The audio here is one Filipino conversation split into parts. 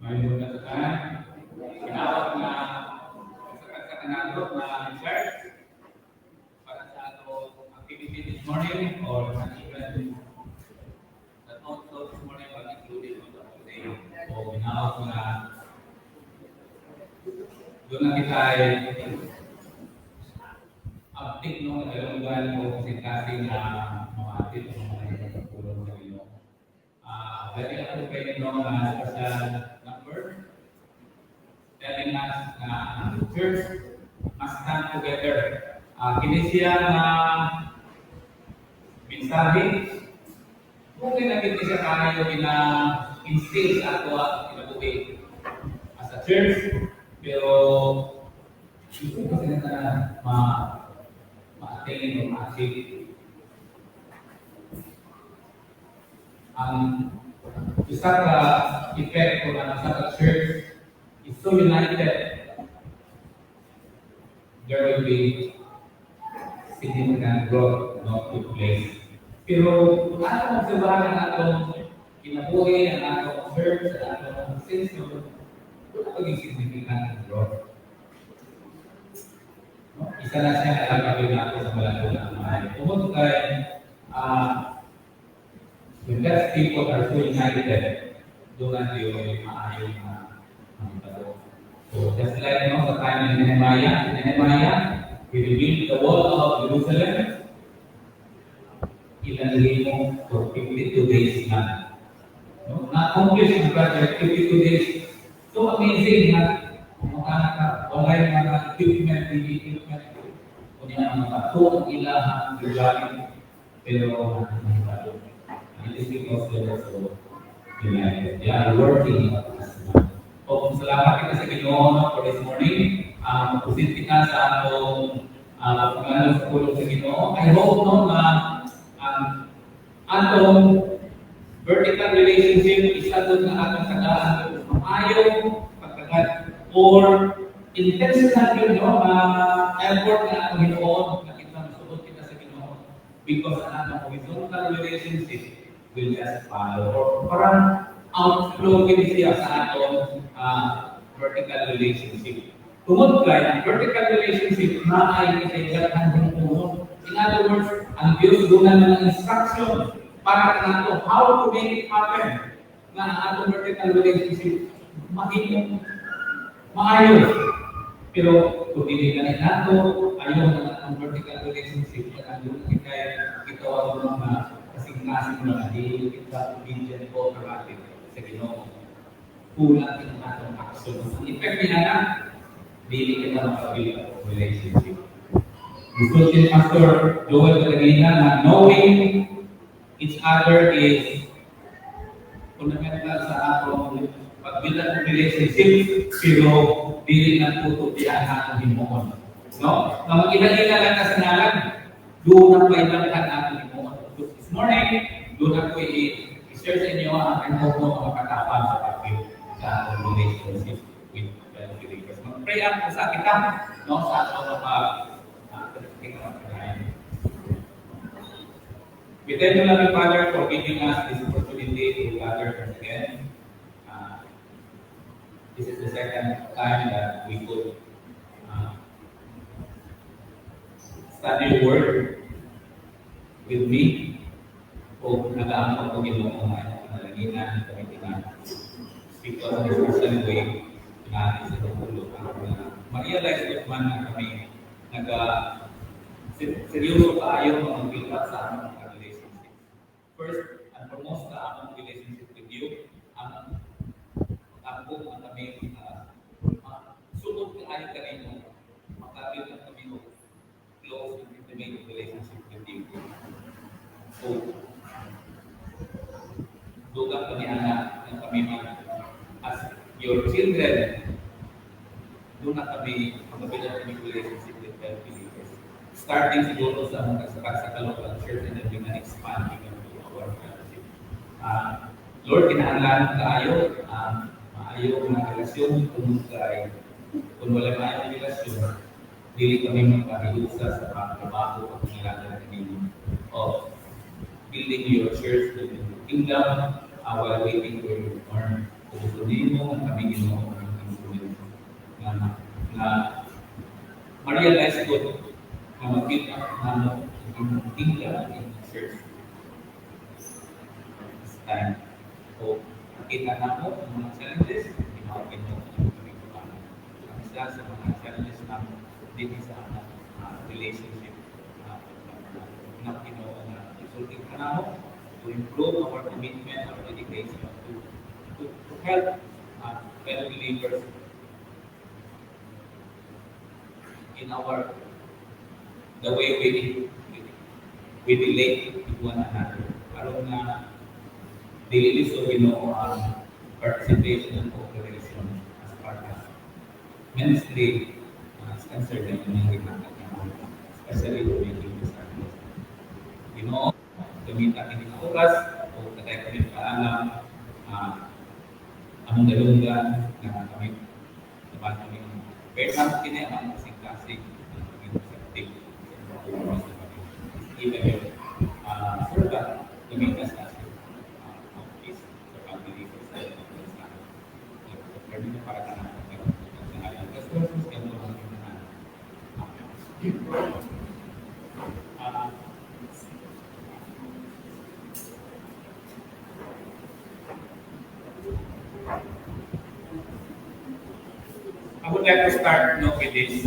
Mayroon na sa tanan. Tinawag na sa kanalog na church para sa ato activity this morning or not even not also this morning but including on today. So tinawag na doon na kita ay update no nagalugan ko kasi na mga atin mga tulong sa inyo. Pwede ako kayo no special number telling us na ang church must stand together. Kini siya na mensahe. Mungkin na kini siya kayo instill sa ato kinabuhi as a church. Pero gusto ko sila na ma-attain o ma-achieve. Ang isa ka effect ko na sa church is so united, there will be significant growth not to place. Pero kung ano obserbahan ang atong kinabuhi, ang atong church, ang atong season, wala maging significant growth. Isa na siya na alam natin sa malalang mga tungkol kay when God's people are so united, doon yung maayong pagkakalo. So just like sa time ni Nehemiah, he rebuilt the wall of Jerusalem. Ilan mo for 52 days na. Na-accomplish ang project 52 days. So amazing na wala yung mga equipment, kundi ang mga tuong ilahan, lugarin, pero it is because they are so united. They are working as one. So, salamat kita sa Ginoo for this morning. Magpusinti ka sa atong pagkakalo sa tulong sa Ginoo. I hope na atong vertical relationship is atong na atong tagaan maayong pagkagat or intentional effort na atong Ginoo na kita masuot kita sa Ginoo because ang atong horizontal relationship will just follow or parang outflow din siya sa atong vertical relationship. Tungod kay ang vertical relationship na ay kitayatan ng tungod. In other words, ang Diyos doon ng instruction para nato how to make it happen na ang atong vertical relationship maging maayos. Pero kung hindi ganit nato, ayaw na ang vertical relationship na ang kita wag mga kasing-kasing mga hindi kita obedient o cooperative sa Ginoo. Kulang din ang atong action. Ang effect niya na, hindi kita makabuild ang relationship. Gusto si Pastor Joel Catalina na knowing each other is fundamental sa atong pag-build ang relationship, pero dili na tutupyan ang Ginoo. No? Na mag-ila-ila lang kasanalan, doon ang pailangan natin Ginoo. This morning, doon ako i-share sa inyo ang aking mga katapang sa pag-build sa relationship with fellow believers. Mag-pray ako sa kita, no? Sa atong mga we thank you, loving Father, for giving us this opportunity to gather once again. This is the second time that we could study the Word with me. O nag-aamang ko ginoo ang panalaginan, pamitingan. Speak to us in a personal way natin sa tulog. Ma-realize ko man na kami seryoso tayo mag-build up sa aming relationship. First and foremost sa aming relationship with you, ang kami sunod kayo kanino, makabuild up kami ng close and intimate relationship with you. So, dugang kami anak ng kami as your children, doon na kami makabuild up kami relationship with fellow believers. Starting siguro sa mga sa local church and then we can expand even to our fellowship. Lord, kinahanglan tayo maayo na relasyon kung wala maayong relasyon, dili kami magpahiusa sa pagtrabaho at kailangan natin of building your church, building your kingdom, while waiting for your return. gusto nimo ang kami Ginoo ang sulit na ma-realize ko na makita na ang tingkad in church this time. So, nakita na mo ang mga challenges, ginawin mo ang kami paano. Ang isa sa mga challenges na dito sa relationship na Ginoo na resulting ka na mo to improve our commitment, our dedication to help fellow believers in the way we relate with one another. Aron na dili so Ginoo ang participation and cooperation as part of ministry as concerned in mga ginagawa, especially when making disciples. Ginoo, gamitan kini nga oras o katay kami paalam among dalunggan na kami naman kami permanent kini ang kasing-kasing effective even if servant gamitas na siya is sa pagbibigay sa pwede na para ka na sa ngayon kasi kung kaya mo lang I would like to start with this.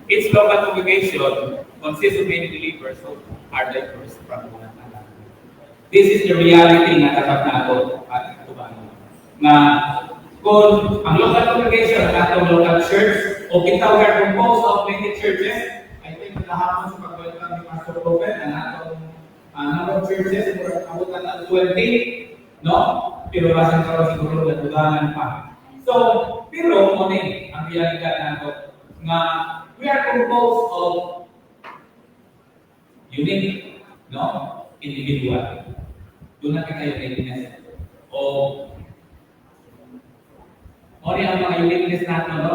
Each local congregation consists of many believers who are diverse from one another. This is the reality na dapat na ako at tubahin. Na kung ang local congregation at ang local church o kita we are composed of many churches, I think nahapon sa pag-welcome ni Pastor Prophet na natong number of churches, abutan na 20, no? Pero basan karon siguro natudangan pa. So, pero mo ni ang realidad nato nga we are composed of unique, no? Individual. Doon natin kayo uniqueness. O ni ang mga uniqueness natin, no?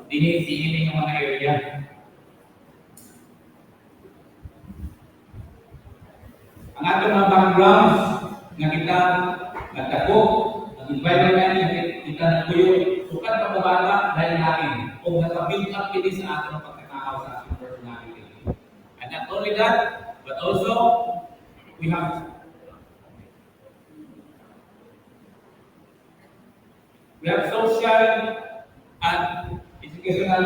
Diniisiinin yung mga area. Ang atong mga backgrounds na kita nagdako, ang environment na kita nagpuyo, sukat pa babala dahil natin kung naka-build up kini sa atong pagkatao sa atong personality. And not only that, but also we have social and educational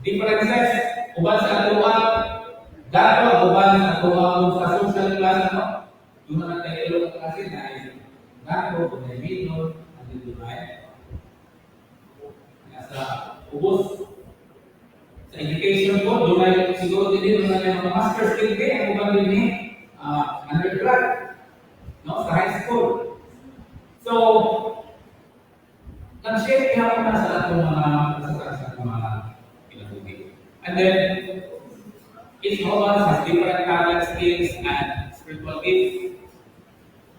differences uban sa atuan dato uban sa atuan sa social class no doon naman tayo kasi na dato o na minor at doon ay nasa ubos sa education ko doon ay siguro din doon ay mga master's degree ang uban din ni undergrad no sa high school. So nag-share kaya na sa atong mga kinabuhi. And then, each of us has different talent, skills, and spiritual gifts.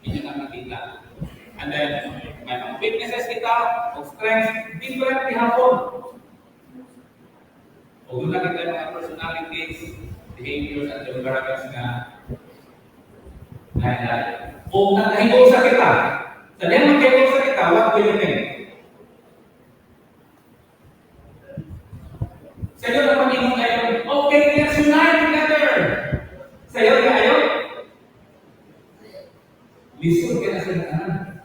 Hindi na nakita. And then, may mga weaknesses kita, o strengths, different hapon. O doon na kita mga personalities, behaviors, and temperaments na lain-lain. O nagkahigo sa kita. Sa diyan magkahigo sa kita, what do you think? Sa'yo na Panginoon kayo, okay, let's unite together. Sa'yo kayo, lisod ka na sa nakanan.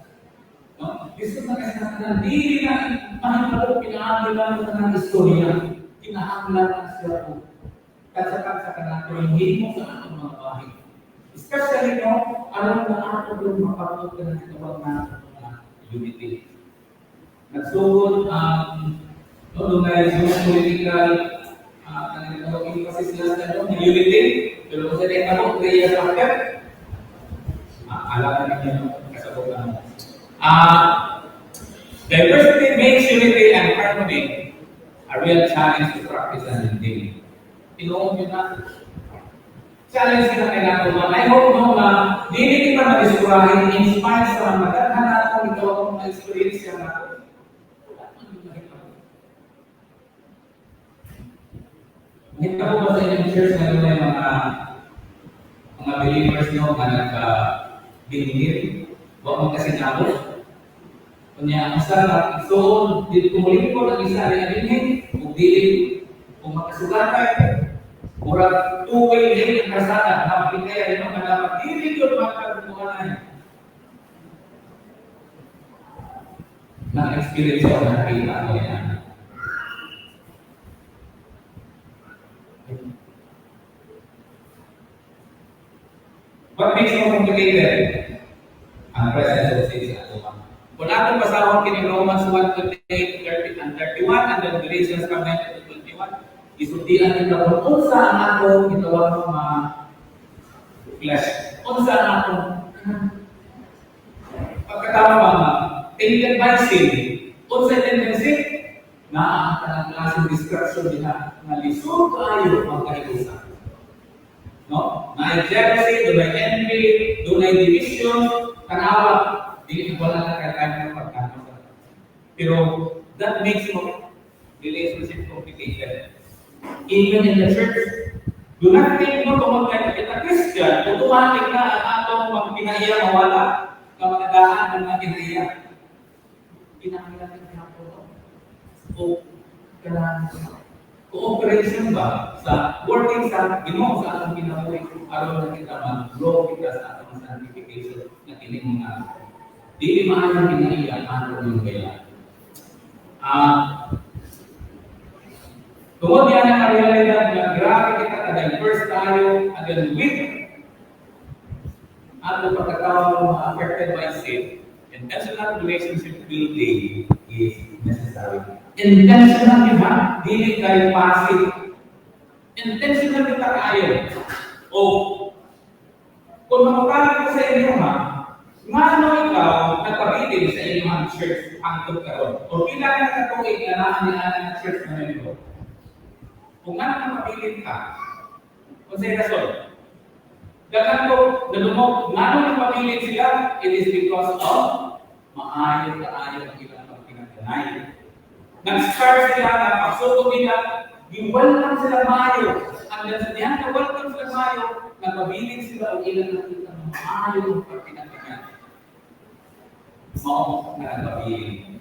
No? Lisod na ka sa nakanan. Hindi na panagpalo, pinahanglan mo ng istorya. Pinahanglan na siya po. Katsakat ka na, pero hindi mo sa atong mga bahay. Especially, no, alam na ako yung mapapagod ka ng tawag na unity. Nagsugod ang doon na yung political emphasis nila sa unity. Pero kung sa din ako, 3 years after, alam na ninyo kasabot na. Diversity makes unity and harmony a real challenge to practice and live. Tinuon yun na. Challenge kita kay nato ba? I hope no na dili kita madisurahin in spite sa mga daghan nato ito ang experience yan nato. Hindi ko ba sa inyong church na may mga believers nyo na nag-binigir? Huwag mong kasi nabos. Kunya, ang isa na igsoon, dito kumuling ko ng isa rin abinin, kung dili, kung makasugatan, murag two-way din ang kasada, napin kaya rin ang dapat dili yun makakagutuanan. Na-experience ko na nakita ko yan. What makes more complicated? Ang presence of sin sa ato. Kung atong basahon kini Romans 1:28, 30 and 31, and then Galatians 5:19-21, isultian nito kung unsa ang ato gitawag mga flesh. Unsa ang ato pagkatama mga tainted by sin. Unsa tendency na ang tanang klaseng distraction nila na lisod kaayo ang kahiusan. No? Na jealousy, dunay envy, dunay division, tanawa, dili wala na kaya ng pagkano. Pero that makes relationship complicated. Even in the church, do not think mo kung magkakita Christian, automatic na ang atong magpinaiya mawala, kamagandaan ng mga pinaiya. Pinakailangan niya po. O kailangan cooperation ba sa working sa Ginoo sa atong kinabuhi aron na kita mag-grow kita sa atong sanctification na kini mga dili maayo pinaiya aron yung kaya. Tungod yan ang realidad na grabe kita ka-diverse tayo at then with ato pagkatao affected by sin. Intentional relationship building is necessary. Intentional kita, dili kayo passive. Intentional kita kayo. O, kung mapapalit ko sa inyo ha, nga ano ikaw nagpabilin sa inyong church hangtod karon? O kailangan na katuig na naan ng church na nito? Kung nga nagpabilin ka, kung sa'yo rason, dagan ko, nalumog, nga nung nagpabilin sila, it is because of maayo ang ilang pagpinagdanay. Nag-start sila, napasuko nila, welcome sila maayo. Ang lansandihan na welcome sila maayo, nagpabilin sila o ilang nakita ng maayo ang pagpinagdanay. Oo, nagpabilin.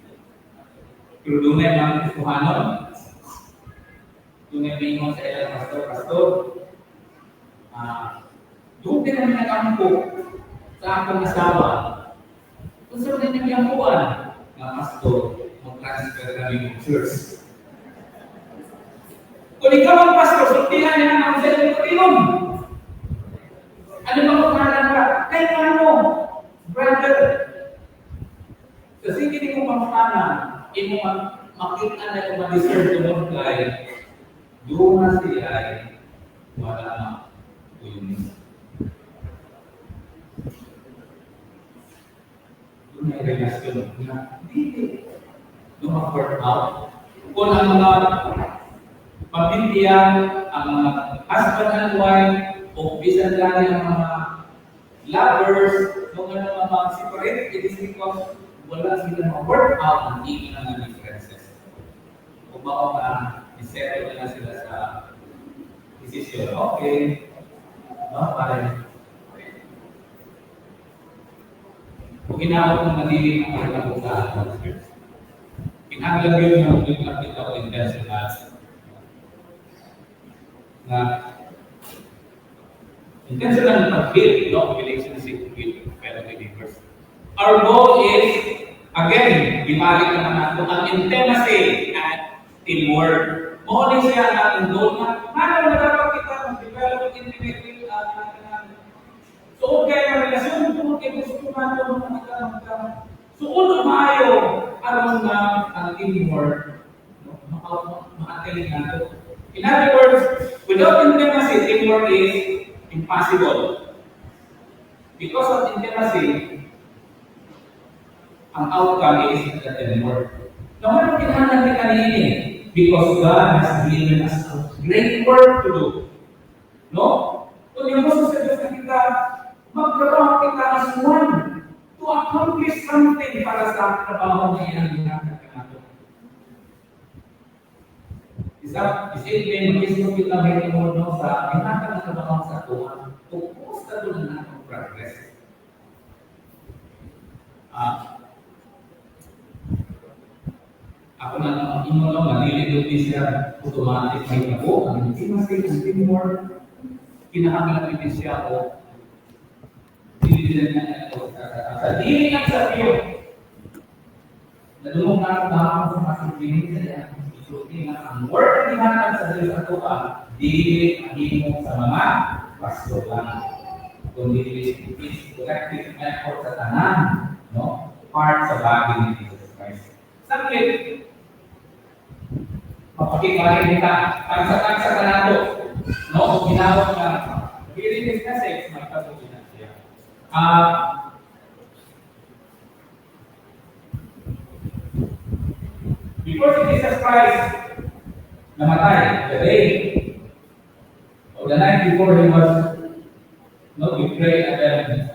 Pero doon na yung mga kuhanon, doon na yung sa ilang pastor, doon din namin nag-ampo sa akong asawa. Kung saan din nag-ampuan na pastor, mag-transfer kami ng church. Kung ikaw ang pastor, sultihan niya na ang sa'yo ko yun. Ano ba kung kanan ka? Kaya ano, brother, kasi hindi mo pamakanan, hindi mo makita na yung ma-deserve to multiply, doon na siya ay wala na po yun. Doon na relasyon na hindi lumag-work out. Kung ang mga pamilya, ang mga husband and wife, o bisan lang ang mga lovers, kung ano mga separate, it is because wala sila ma-work out ang hindi na mga differences. Kung baka isettle na sila sa decision, okay, no, parang kung ginawag ng madilim ang kailangan sa pinaglag yun yung pagkakita ko intentional na intentional pag-build no, relationship with fellow believers. Our goal is, again, ibalik naman natin ang intimacy at teamwork. Muli siya ang ating goal na ano na dapat kita mag-develop intimately so, okay, ang relasyon kung gusto natin magkakaroon. So, uno maayo aron na ang teamwork, makatiling natin. In other words, without intimacy, teamwork is impossible. Because of intimacy, ang outcome is the teamwork. Now, ano kailangan natin kanini? Because God has given us a great work to do. No? Kung yung gusto sa Diyos na kita, magtrabaho kita as one to accomplish something para sa trabaho na iyan ang ginagawa natin. Isa isipin, mag-isip kita may tungkol no, sa hinatag na kabangang sa tuwa. Kung kumusta doon na ang progress. Ah, ako na ang imo no, malilito din siya automatic may ako. Ang hindi mas hindi more kinahanglan din siya o dilihan niya ito. Sa dili ang sa iyo. Nadulong na ang bahang sa masing niya. Isuti nga ang word na hinatag sa Diyos at tuwa, dili ang imo sa mga pastor lang. Kundi is collective effort sa tanan, no? Part sa bagay ni Jesus Christ. Sakit, mapakikain kita, tagsa-tagsa ka na ito, no? Ginawag ka, hilinis na sex, may kabukinan siya. Before si Jesus Christ namatay, the day or the night before he was no betrayed and then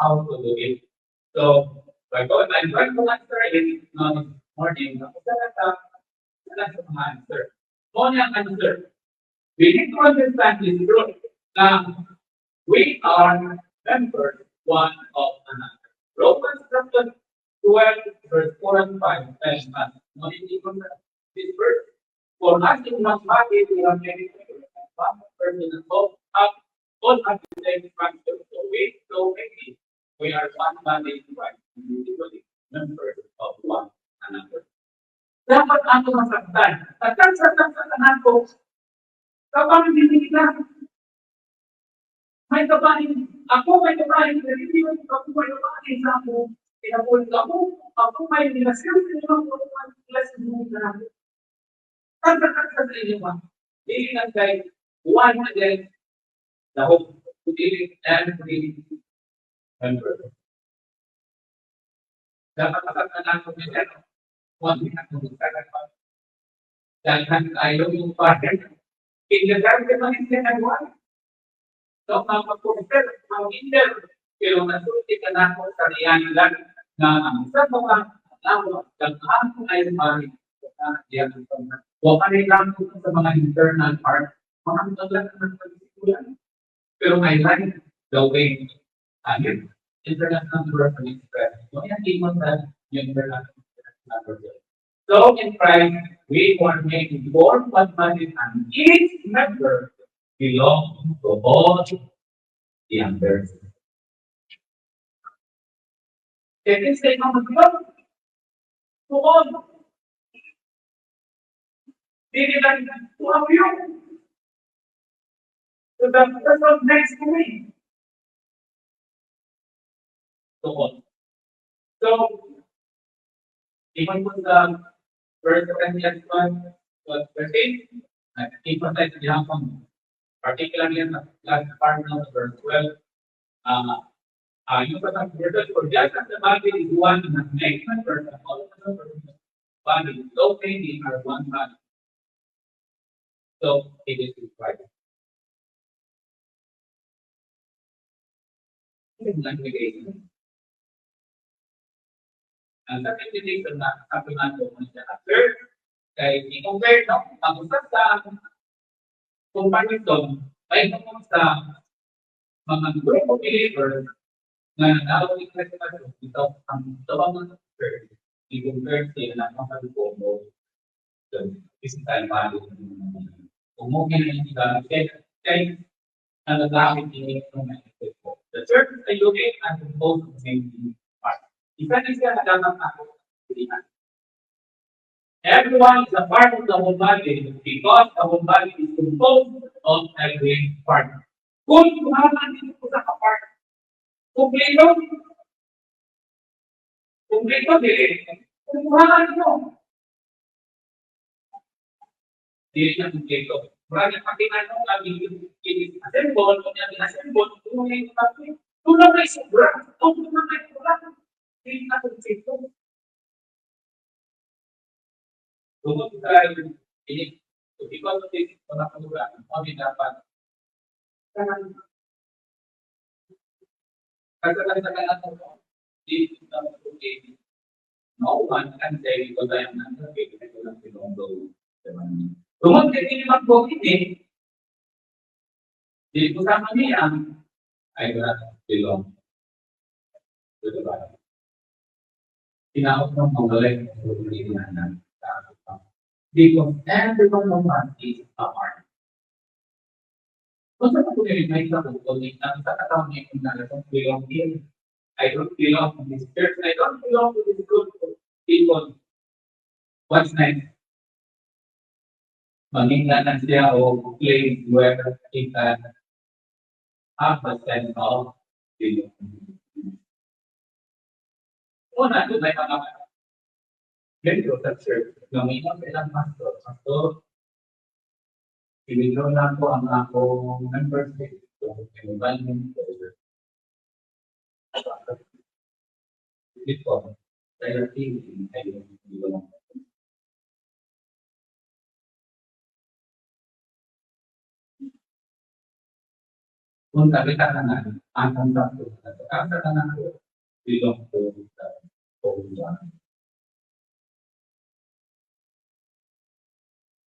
how to do it. So, I'm going to answer it morning. That's my answer. Morning answer. We need to understand this truth. Now, we are members one of another. Romans chapter 12, verse 4 and 5 tells us, no need to understand this verse. For us in one body, we are many members, and one person and all have the same structure. So maybe we are one body in Christ, individually members of one another. Dapat ako masaktan. Saktan sa tanan ko. Kapag hindi kita, may kapanin, ako may kapanin, naliliwan ako may kapanin sa ako, pinapulit ako may nilasyon sa inyo, ako may nilasyon sa inyo. Saktan sa inyo ba? Hindi lang kayo, one against the hope, putili and putili member. Dapat masaktan ako nila, one minute na magsasagat pa. Dahil ayaw yung partner, kinagagamit ka pa rin siya ng one. So, mapag-compare, mag-inter, pero nasulit ka na ako sa riyan lang na ang isa mga alawa, daghan ko ay maring sa diyan ng pagkakas. Huwag ka rin lang sa mga internal part, mga lang ng pag-isikulan. Pero I like the way, international work and express. So, yan tingin sa international work. So, in Christ, we were made born one body and each member belong to all the others. Can you say how much belong to all? Maybe like to have you. To the person next to me. To all. So, even with the first Corinthians 1, verse 13, I emphasize the outcome, particularly in the last part of verse 12. You put up verses for just as the body is one in a nation, for all of the body, so they are one body. So it is required. Ang certification na kapimando mo siya after, kaya i-compare no, ang usap sa comparison ay tungkol sa mga group of believers na nagawin na sila ito ang tawag ng church. I-compare sila ng mga grupo sa physical body. Umukin na yung gamit kaya na nagamit din yung mga grupo. The church is a unit and composed of many parts. Isa din siya nagamit ako sa everyone is a part of the whole body because the whole body is composed of every part. Kung kumaman dito sa part, kumpleto din. Kung kumaman dito, hindi siya kumpleto. Maraming patingan mo ang assemble, kung yung assemble, kung yung kapit, kung na may sobra, kung na may sobra, hindi na kumpleto. Tungkol sa ini, because of this, mga kalugan, kami dapat kasalanan natin dito sa mga no one can say because I am not okay, I don't belong. Tungkol sa ini mag-COVID, dito sa Manila, I do not belong to the body. Tinawag ng mga ng because everyone of us is a part. Kung sa pag-recognize ako, kung ang sa katawang niya kung I don't belong here, I don't belong to this church, I don't belong to this group of people. What's next? Magingganan siya o place where he can have a sense of belonging. Una, ito may mga membro sa church, gamitin sa ilang pastor, i-withdraw na po ang akong membership. So, enrollment order. Dito, kaya team, ay yung kung kita na ang kontrakto na kasa na ako, belong to the owner.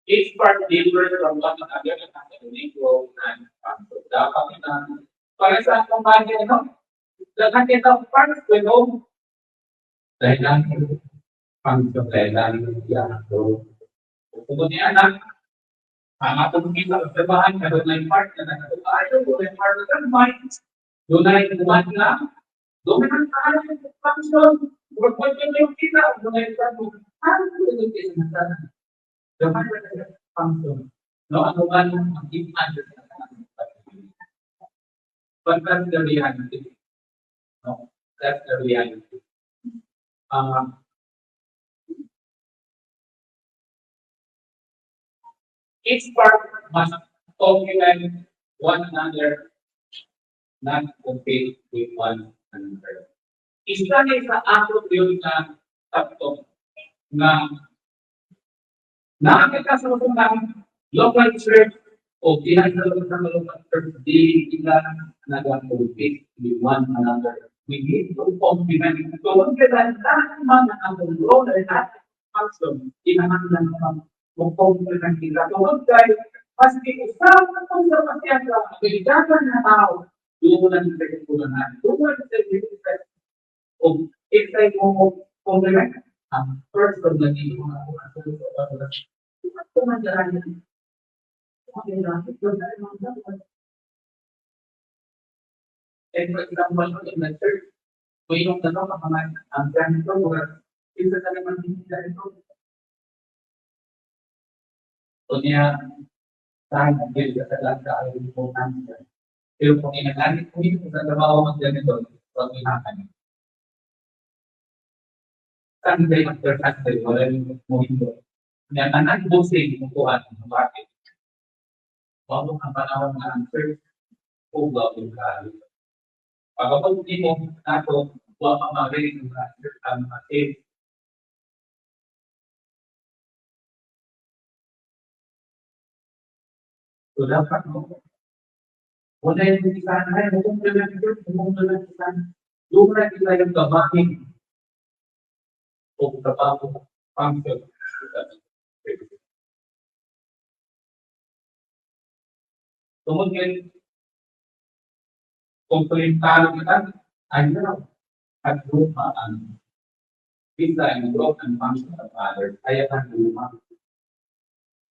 Each part differs from one another and has a unique role and function. Dapat na, para sa kumpanya, lahat ito parts below. Dahil lang yung function, dahil lang yung yan. So, kung niya na, ang atong kita obserbahan, karoon na yung part na nakatubayo, doon yung part na turbine, doon na yung buwan lang, doon na yung function, doon na yung kita, doon na yung part mo. Ano yung kita na sana? The function. No, ano ba ang impact sa but that's the reality. No, that's the reality. Each part must complement one another, not compete with one another. Isa na sa ato yun na tatlo na nakakita sa mga local church o pinagdalawang sa local church, di sila nag-compete with one another. We need to complement. So, kung kailan lahat naman ang role at lahat function, kinahanglan naman mag-complement sila. So, guys, mas usapan kung sa pasyenta, kailangan na tao, doon na sa kikulan natin. Doon na sa kikulan o ikay mo complement. First, pag naging mga and for example, in the church, kung yung tanong kapamagitan, ang ganito, isa na naman din ganito. So niya, saan ang gil ka talaga ay po namin. Pero kung inagalit ko yun, sa trabaho mag ganito, huwag inakan. Saan kayo mag-percent, wala yung mohito. Kaya tanan po sa inukuhan ng bakit. Bago ang panahon na ang church, o bago yung kahit. Pagkapag hindi mo nato, huwag ang mag-ready ng church ang mga so dapat mo, wala yung isahan na yun, kung kailan yung isahan, doon na kita yung gabahin o trabaho, function. Kemudian pemerintahan kita hanya at perumahan bisa improve and function of others. Saya akan rumah.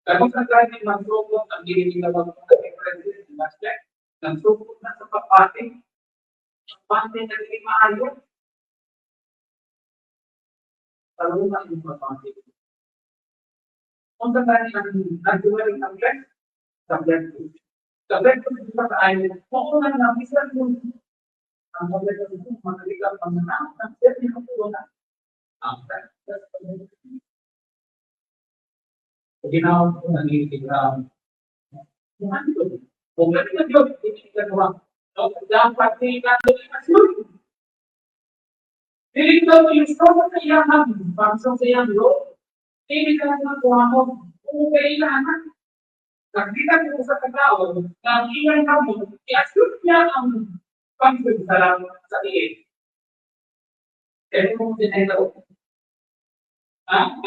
Kalau sekarang ini masuk ang diri nila presiden di Masjid, masuk na sa pati na hindi maayo. Kalau na yung pati. Kung sekarang ini nagduwal ang subject Sabay ko sa ay ko na nabisan mo ang mga ito magaligang panganang ng set ni ko na ang ginawa ko na ni Instagram kung ano na yun ginagawa dapat tingnan ko yung dili ko yung sa iyahan pangsong sa iyang lo dili ka na ko ako kung kailangan nakita ko sa katao, na iyan ka mo, i-assume niya ang function sa iyan. Kaya kung sinagaw, ang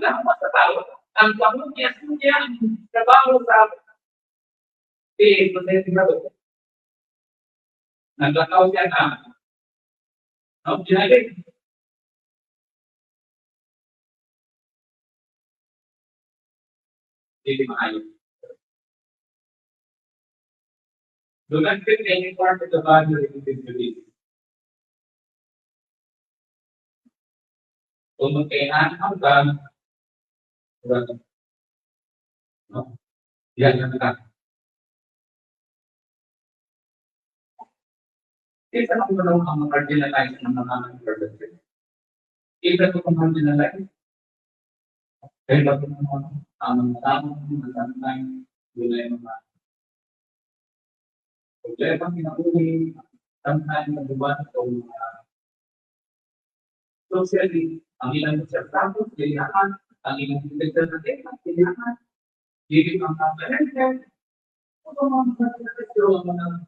lahat sa tao, ang pamong i-assume niya ang trabaho sa iyan, kung sinagaw. Nagkakaw siya na, ginagawa. Hindi maayon. Do not fit any part of the body related to this. Kung magkainan ang dam, no? Yan ang dam. Isa ang mga marginalized ng mga purposes. Isa ko kung marginalized. Kaya ba ito naman ang mga gulay mga problema pinakuli, sometimes nagbuban itong socially, ang ilang observable, kailangan, ang ilang integrated na data, kailangan, hindi ang comprehensive, Kung mga nagkakaroon mo ng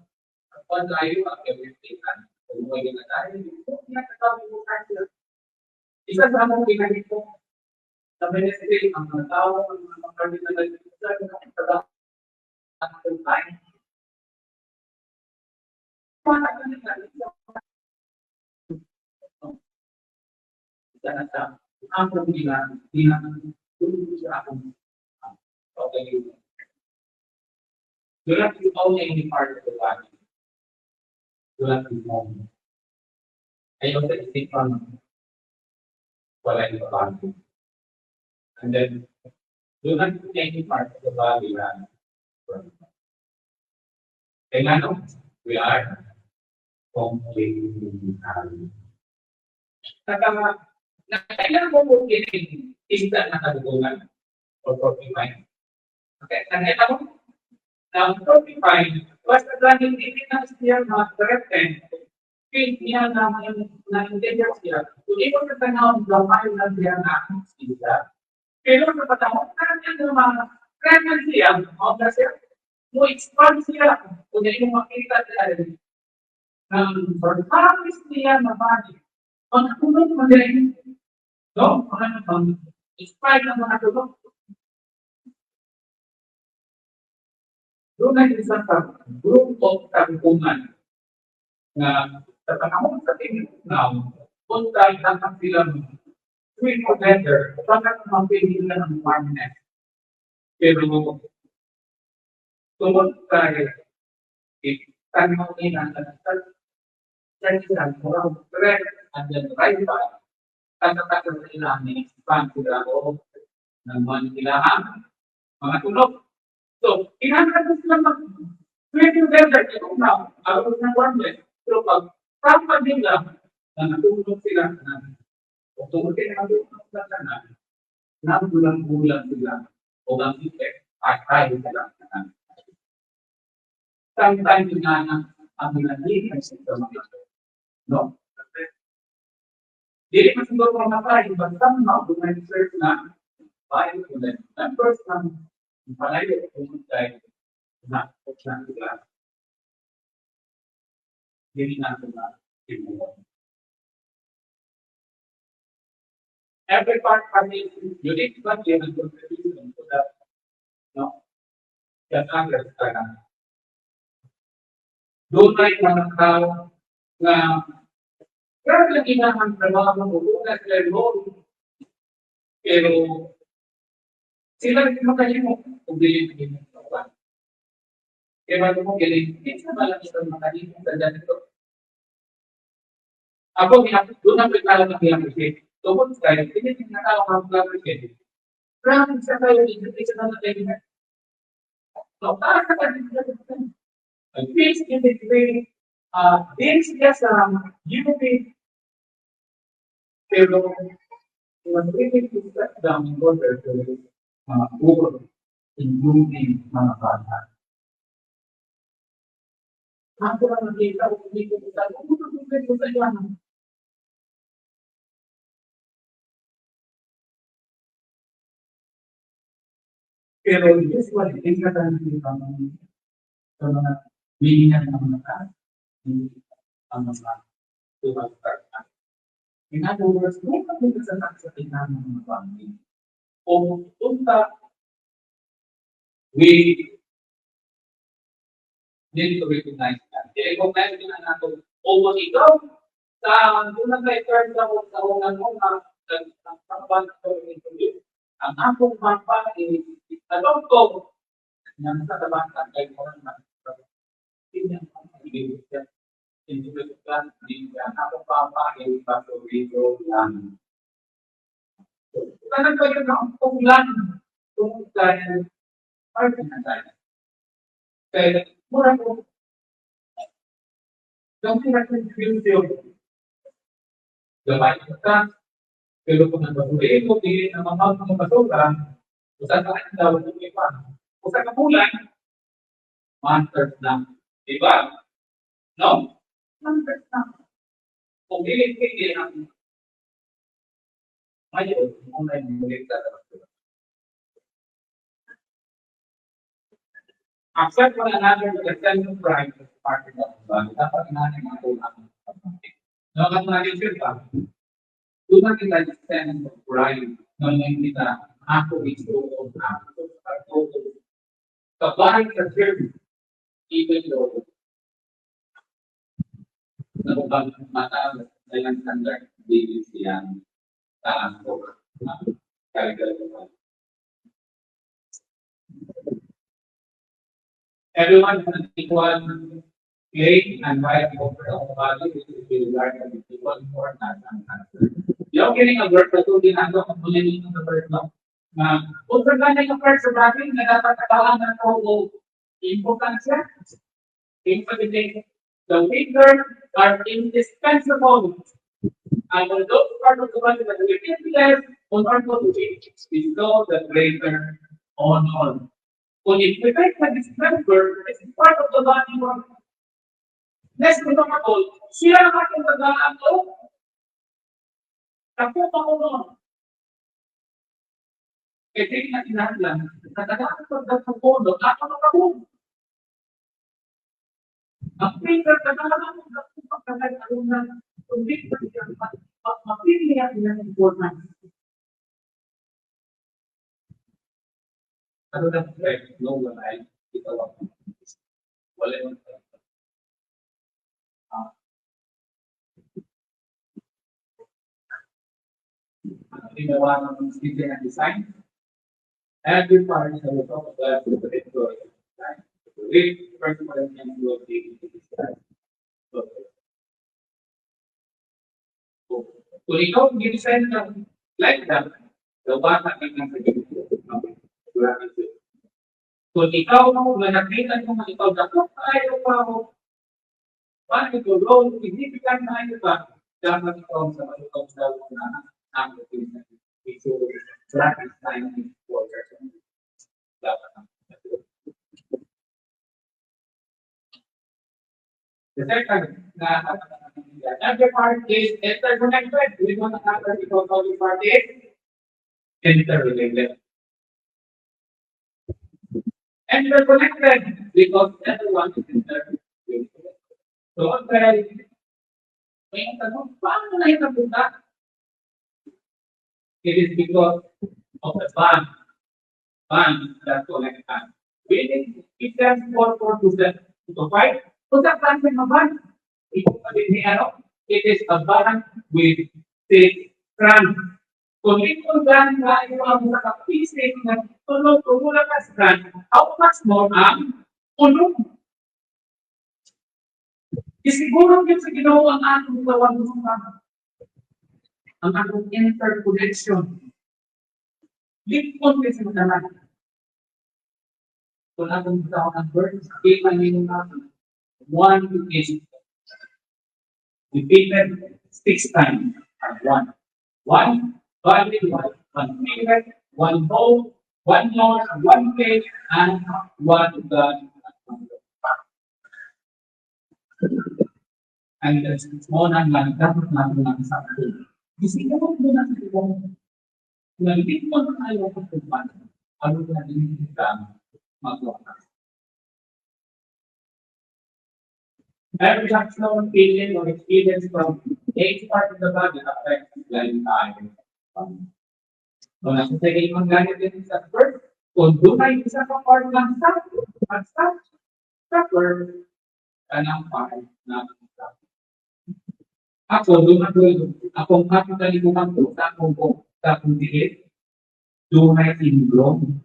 pag-ayo ang everything, kung may ginagawa, pinagkakaroon mo tayo. Isa sa mga ginagawa ko, sa ministry, ang mga tao, ang mga kardinal na nagkakaroon ng time. Isa na sa ang problema, di na tulong sa akong okay. Do not own any part of the body. Do not own. Ayaw sa isipan wala yung body. And then, do not own any part of the body. Kailangan, we are completely happy. Kailangan mo po instant na kadugungan or 45. Okay, nakita mo? Now, 45, basta lang hindi na siya ma-threaten, feel niya na na-endanger siya. Kung ikaw na tanawang gamay na siya na sila, pero sa patawag na niya na ma-threaten siya, na siya, mo expand siya, kung hindi mo makita siya ng surprise niya na body. Ang tulog mo din, no? Ang expand ng mga tulog. Doon na isang group of tagpungan na sa panahon sa Vietnam, kung tayo dapat silang swim together, bakit mapili nila ng permanent? Pero tumunod tayo, tanong nila na sa moral threat and then right back, katatakot nila ni expand sila o ng mga tulog. So, inaangat sila mag-swim together, ito na, ako ng warmlet. Pero pag kapag nila, na natulog sila na, o tungkol sila natulog sila na, bulang-bulang sila, o ang effect, at tayo sila na. Time-time yung ang nalilihan sa mga ito. No? Dili pa siguro mga tayo, but somehow, research na, bayo ulit. And first, palayo kung tayo na sila. Hindi natin na ibuwan. Every part kami unique but you have contribution to that. No? Yan ang restaurant. Doon ay mga tao na pero lang inahan trabaho ng ulas pero sila rin makalimok kung bilhin ng kawan. Kaya bago mo galing, hindi sa malang isang makalimok sa dito. Ako, doon ang pagkala ng pinag-isip. Tungkol sa kayo, hindi na nakawang pinag-isip. Maraming sa kayo, hindi sa natin. So, para sa kanila, please integrate din sila sa UP. Pero, mag-ibig sa down in order to over including mga bata. Ako lang nakita ko dito sa iyo. Pero usually, hindi ka tayo sa mga bilingan ng mga tao, ang mga tubag karta. In other words, kung kapag sa tingnan ng mga family, kung punta, we need to recognize that. I-recognize na natin, o kung ikaw, sa unang kay-turn sa unang mo, ang pagbaban sa interview, ang akong mapa is talong ko, na nasa tabangan kay mo na hindi ang pag-ibig siya. Hindi ko lang, hindi ang akong papa is baso video lang. Kaya ko yun ang paglan, kung kaya, parang na tayo. Kaya, mura ko, yung pinag-video, gabay ka, pero kung nagpapuli mo, hindi na mga basura, kung saan ka daw ng iba, kung saan ka kulay, masters lang. Diba? No? Masters lang. Kung hindi ang ngayon, online ulit sa Accept one another with a sense of pride as part of the body. Dapat natin ang tulad. No, at natin sila. Tulad kita sense of pride. No, kita ako ito, ako kabahan sa church, even though nababang mata dengan standard di yang taas ko kagagawa. Everyone has an equal play and right over the body, which is regarded as equal importance and answer. Yung kining ang word na ito, ginagawa ko muli nito sa word no? Na, kung pagkana yung word sa bagay na dapat katawan na ito o importansya, importansya, the weaker are indispensable. And for those part of the body that we can less on our body, we go the greater honor. Kung i-prepare na this member is part of the body work, next ko naman ito, siya ang aking tagaan ito. Ako pa ko nun. Kaya hindi na tinahlan, katagaan ko sa pondo, ako na ako. Ang finger, katagaan ko sa pagkakaroon na hindi pa siya mapilihan ng importance. Ano na correct? No, wala ay itawa. Wala yung ginawa ng speaker and design. Every part is a result of that particular design. Read first one and will be design. Kung ikaw gidesign ng like that, gawa ka ng kung ikaw nakita mo na ikaw dapat ayaw pa ako, paano ito role, significant na ayaw pa, dapat ikaw sa malutong sa na ang ito practice time in quarters. Dapat ang the second another part is interconnected. We want to have a part is interrelated. Interconnected because everyone is interrelated. So, may tanong, paano na ito punta? It is because of the band that connect us. We need it stands for 2 to 5. So that band is a band. It is a band with 6 strands. Kung ito band na ito ang nakapisik na tunog-tunog na strand, how much more ang tunog? Isiguro yun sa ginawa ang ating gawang ang ating interconnection. Lipon kasi magdala. Kung atong tawag ang words, kita nyo natin. 1 is repeated 6 times at 1. 1, body, 1 finger, 1 bone, 1 nose, 1 face, and 1 gun. And the small and dapat natin ang sakto. Kasi mo na sa ibang nalipit mo na ayaw ko tuman, ano na din kita magawa. Every action, feeling, or experience from each part of the body affects blind eye. So, nasa sige yung ganit din sa first, kung doon ay isa pa part ng suffer, kanang part ng suffer. Ako, doon akong kapitalimutan ko sa akong dilit, doon ay syndrome.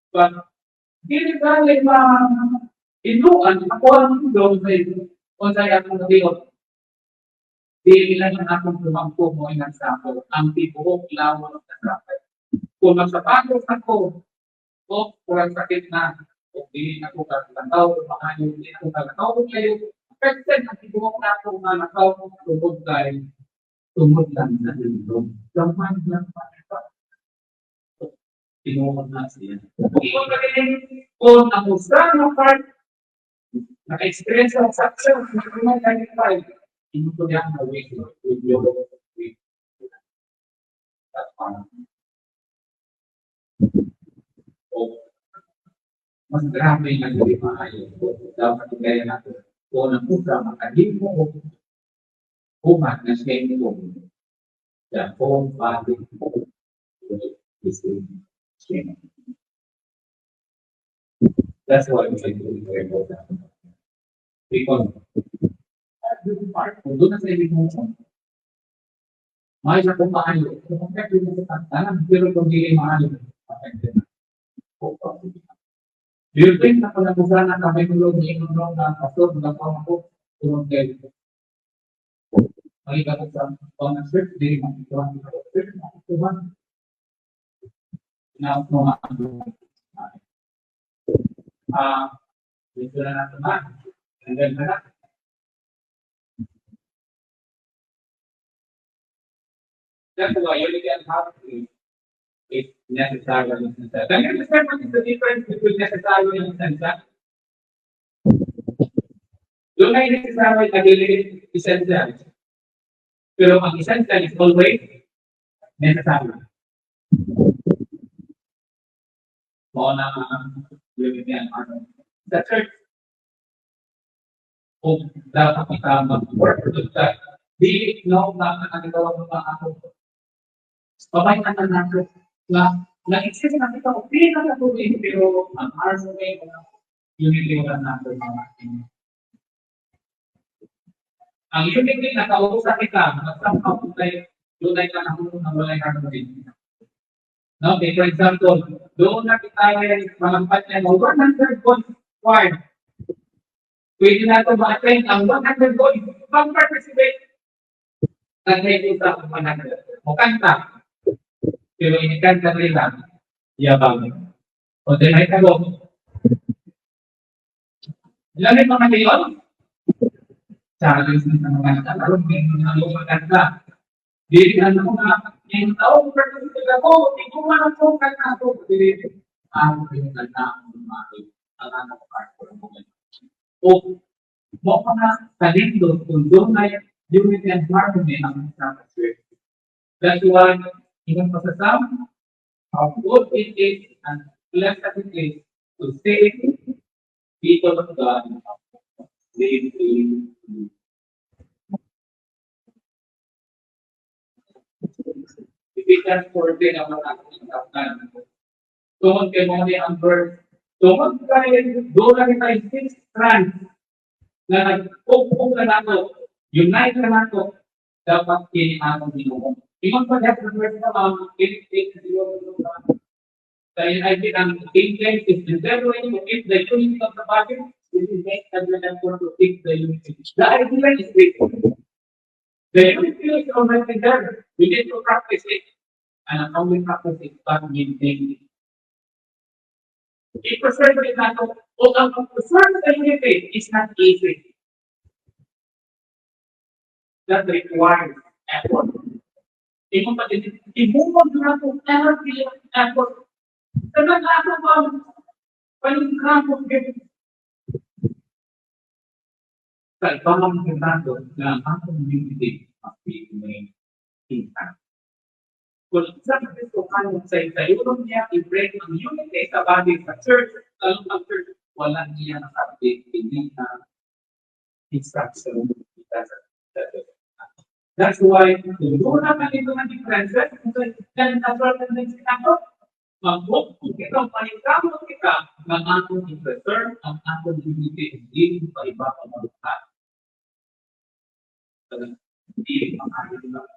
But, hindi balik inuan, ako ang syndrome sa ito, kung sa'yo akong nabiyot. Di ilan ang akong tumangko mo ay nagsako, ang tibuhok lawang nagsako. Kung magsapagos ako, o kurang sakit na, o di ako kakatataw, o makayo, di ako kakatataw kayo, kasi ang tibuhok na ako na nakaw, tumod lang na syndrome. Gaman lang pa. Tinumod na siya. Kung kung ang usang ng part, naka-experience ng success, nakuman lang yung part, inuto niya ang away with your that's fine. mas grabe nga hindi maayon po. Dapat kaya natin. Kung ang pusa, makahim mo umat na siya mo. The whole body is in shame. That's why we can do very well. Because doon na sa ibig mo. May sa kung maayo. Kung kaya mo sa tantan, pero kung hindi maayo, you think na pala kung saan kami tulog ni Imong na pastor na ako tulog kayo. Makita ko sa pang-search, hindi makikuha ko sa search, makikuha. Na dito na natin na. And then na. That's why you can have if necessary. Can you understand what is the difference between necessary and essential? Doon ay necessary ability essential. Pero ang essential is always necessary. Mo na yung yan. The church kung dapat kita mag-work doon sa di no na nagagawa mo pa ako. Pabayaan na natin na na-exist na ito, hindi na natuloy, pero ang arso ay unity na natin mga ating. Ang unity na kausap kita, magsampaw tayo, doon ay kanahulong na walay kagabi. No, okay, for example, doon na kita ay malampat na 100 points required. Pwede na ito ma-attend ang 100 points. Pag-participate, nag-ready sa panagod. O kanta, pero inikanta nila, yabang. O dahil kago. Ilan yung mga ngayon? Challenge na mga kanta, karoon ng maganda. Di ano na, yung taong participate ako, hindi ko man ako kanta ako. Ang pinaganda ang mga ang anak ko. O, mo ka na talento kung doon ay unity and harmony ang isang church. That's why, even pasasam, how good it is and blessed it is to save people of God, save you. Ephesians 14 naman ating kaptan. Tungkol kay mga ang verse, tungkol kay doon na tayo 6 strands na nagpupong na nato, unite na nato, dapat kinihanong Ginoo. Ingon pa dyan sa verse na pinipig na Ginoo. Dahil ay ang King is endeavoring to keep the unity of the body, this is make everyone to keep the unity. The idea is this. The unity is already there. We need to practice it. And how we practice it, but maintain it. I-preserve it nato. O ang preserve the unity is not easy. That requires effort. Ibang pagdating, ibumog na ito, energy and effort. Sabi na ito ba, palingramo din. Sa ibang pagdating na ang community must be made intact. Kung saan ito kanyang sa itayulong niya, i-break ang unity sa body sa church, lalong ang church, wala niya nasabi, hindi na instruction. That's why, kung doon naman ito ng differences, then natural tendency na ito, mag-hook kita, manikamo kita, ng atong i-preserve ang atong unity, hindi pa iba pa mag-hook. Hindi ang ating mga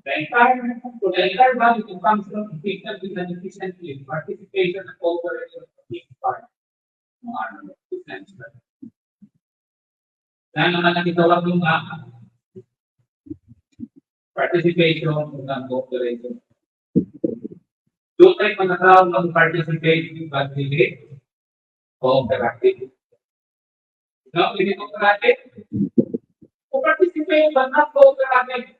the entire value comes from effective and efficiently participation and cooperation of each part. Dahil naman nakitawag yung participation and cooperation. Doon tayo manatawag ng participate but hindi cooperative. Now, hindi cooperative. Participate but not cooperative.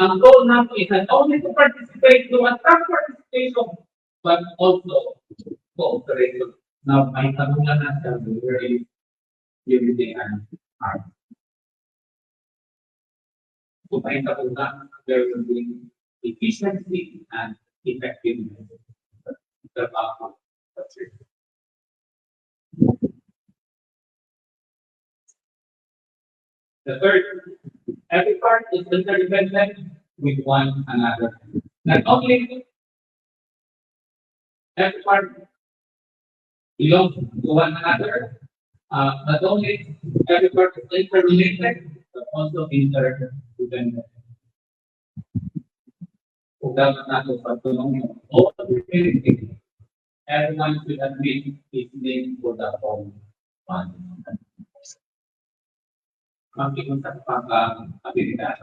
Ang goal natin is not only to participate, to attract participation, but also cooperation. Now, may tanungan na sa very unity and harmony. kumita po na there will be efficiency and effectiveness. Trabaho. That's it. The third, every part is interdependent with one another. Not only every part belongs to one another, not only every part is interrelated, but also interdependent. Kung dapat natin pagtulungan, all of the community, everyone should admit his name for the whole one. Makikunta pa abilidad,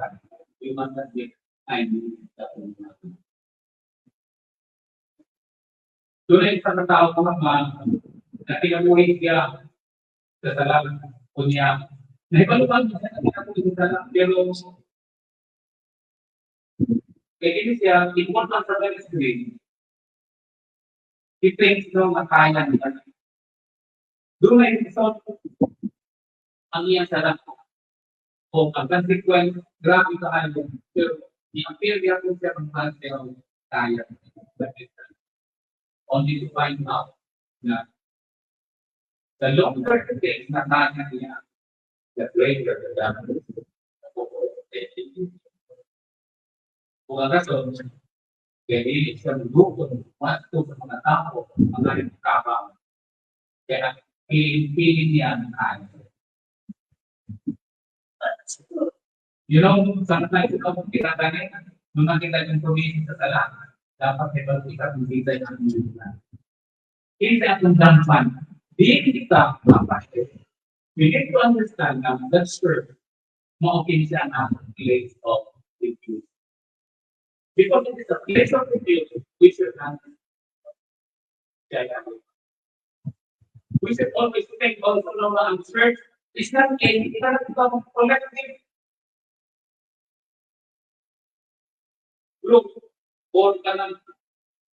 yung mag-admit ay hindi sa ulo. Tunay sa tao ko naman, na pinamuhin siya sa salam ko niya. Naipalupan niya na pinamuhin sa salam, pero kaya ini siya, important sa ministry. He thinks no makaya niya. Doon na yung ang iyang salam ko. O ang consequence, grabe ka kayo. Pero i-appear niya po siya ng cancel tayo. Only to find out na the longer the days na kanya niya, the greater the damage. Kung ang rason, kaya isang grupo ng mga tao, mga kapang, kaya piling niya ang kanya. You know, sometimes ito kung kita ganit, nung nakita yung provision sa sala, dapat may pagkita kung kita yung provision. Hindi atong dampan, di kita mapasya. We need to understand na that church, ma-open siya ang place of refuge. Because it is a place of refuge, we should not we should always think also na ang church is not a collective group or kanang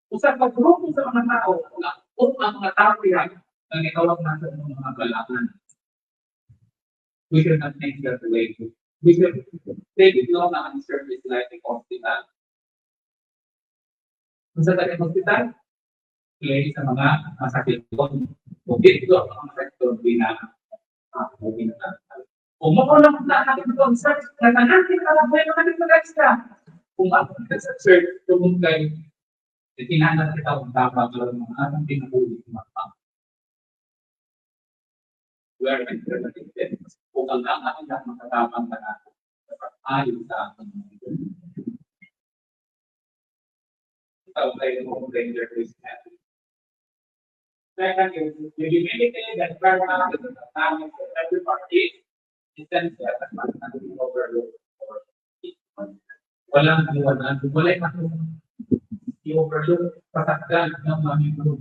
usap ka grupo sa mga tao na ang mga tao yan ang itawag natin ng mga balakan. We should not think that way. We should take it long na ang service like a hospital. Kung sa tayo hospital, kaya sa mga masakit doon. O dito ang mga masakit doon, kung makulang na natin doon, sir, naganatin ka lang, may mga mag-extra. Kung ako sa church, tumungkay, itinanan kita kung dapat lang mga atang pinahuli ng mga pang. We are interpreted. Kung ang aking makatapang ka natin, dapat ayon sa aking mga. Itaw tayo ng ranger Christianity. Second is, the humility that paramount is the family of every party is essential at natin overlook or walang iwanan, i-overlook, patakdan ng mga membro.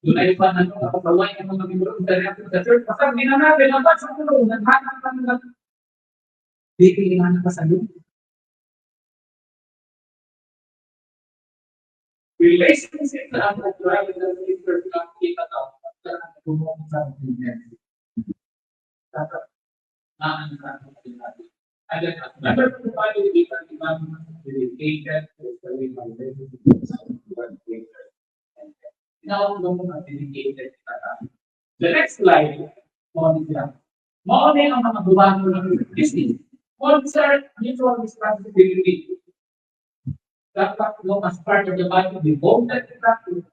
Doon ay pa na kapaway ng mga membro sa church. Pasag, di na natin, ang sa tulong, naghanap ka nila. Di kailangan ka sa loob. Relationship na ang nag-drive ng minister na kita ka, at tumulong sa community. Dapat, naan ka natin. And then, number 2, we can become dedicated to serving my relationship with greater. Now, dedicated. The next slide, more ang mga buwan ng business. Concert, mutual responsibility. Dapat as part of the body, devoted to practice.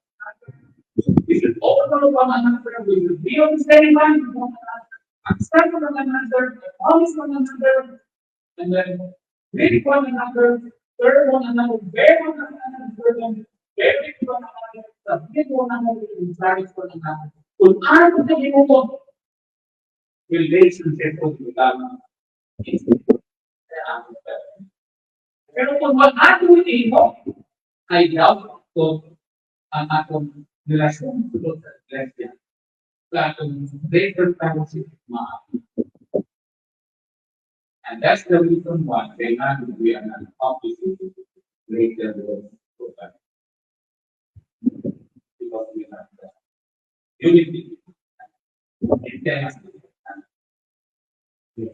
We should overcome one another. We should be on the same line with one another. Accept one another. Promise one another. And then read one another, serve one another, bear one another, bear with one another, submit one another, encourage one another. Kung ano sa iyo mo, relationship will become easy. Pero kung wala ko ito, I doubt kung ang atong relasyon sa Iglesia. Sa atong greater fellowship, and that's the reason why they have to be an opposite greater program. Because we have the unity. It has to be.